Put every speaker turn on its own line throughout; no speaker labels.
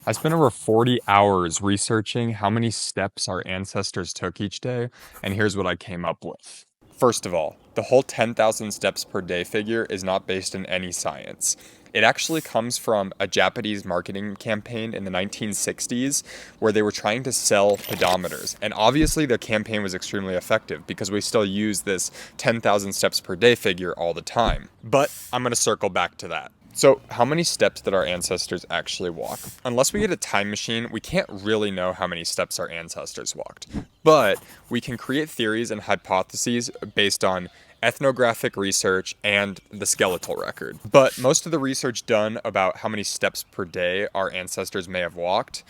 I spent over 40 hours researching how many steps our ancestors took each day, and here's what I came up with. First of all, the whole 10,000 steps per day figure is not based in any science. It actually comes from a Japanese marketing campaign in the 1960s where they were trying to sell pedometers. And obviously, the campaign was extremely effective because we still use this 10,000 steps per day figure all the time. But I'm going to circle back to that. So, how many steps did our ancestors actually walk? Unless we get a time machine, we can't really know how many steps our ancestors walked. But we can create theories and hypotheses based on ethnographic research and the skeletal record. But most of the research done about how many steps per day our ancestors may have walked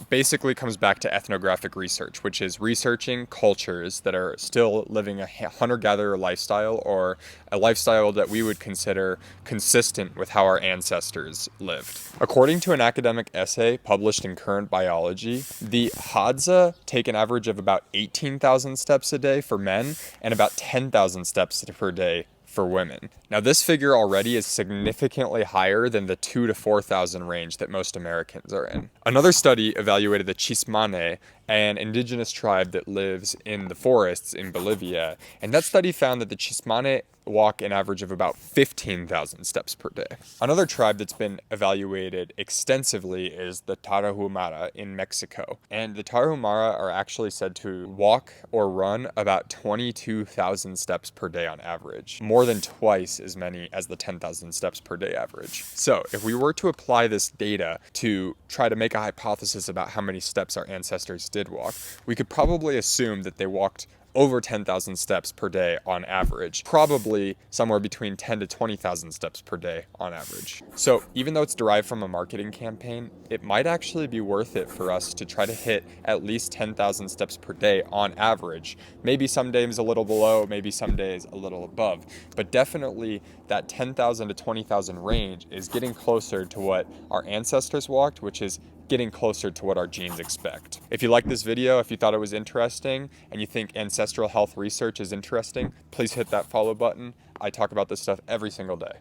basically comes back to ethnographic research, which is researching cultures that are still living a hunter-gatherer lifestyle or a lifestyle that we would consider consistent with how our ancestors lived. According to an academic essay published in Current Biology, the Hadza take an average of about 18,000 steps a day for men and about 10,000 steps per day for women. Now, this figure already is significantly higher than the 2 to 4,000 range that most Americans are in. Another study evaluated the Chismane, an indigenous tribe that lives in the forests in Bolivia, and that study found that the Chismane walk an average of about 15,000 steps per day. Another tribe that's been evaluated extensively is the Tarahumara in Mexico. And the Tarahumara are actually said to walk or run about 22,000 steps per day on average, more than twice as many as the 10,000 steps per day average. So, if we were to apply this data to try to make a hypothesis about how many steps our ancestors did walk, we could probably assume that they walked over 10,000 steps per day on average, probably somewhere between 10 to 20,000 steps per day on average. So even though it's derived from a marketing campaign, it might actually be worth it for us to try to hit at least 10,000 steps per day on average. Maybe some days a little below, maybe some days a little above, but definitely that 10,000 to 20,000 range is getting closer to what our ancestors walked, which is getting closer to what our genes expect. If you liked this video, if you thought it was interesting, and you think ancestral health research is interesting, please hit that follow button. I talk about this stuff every single day.